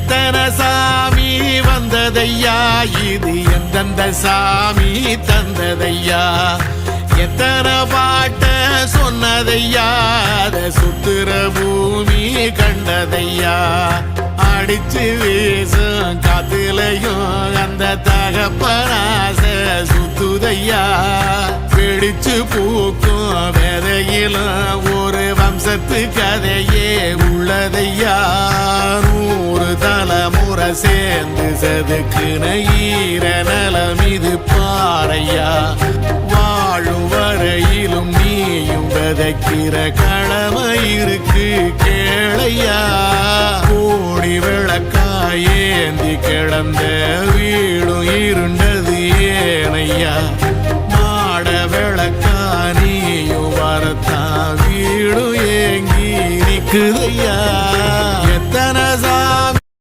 எத்தனை சாமி வந்ததையா இது எந்தெந்த சாமி தந்ததையா எத்தனை பாட்ட சொன்னதையா அத சுத்துற பூமி கண்டதையா அடிச்சு வீசும் காத்துலையும் அந்த தகப்பனாச சுத்துதையா பிடிச்சு பூக்கும் விதையிலும் ஒரு வம்சத்து கதையே உள்ளதையா 100 தலைமுறை சேர்ந்து செதுக்குன ஈர நலம் இது பாறையா வாழும் வரையிலும் நீயும் விதைக்கிற கடமை இருக்கு கேளையா கோடி விளக்காயேந்தி கிடந்த வீடும் இருண்டது ஏனையா மாட விளக்கா நீயும் வரத்தான் வீடும் ஏங்கி நிக்குதையா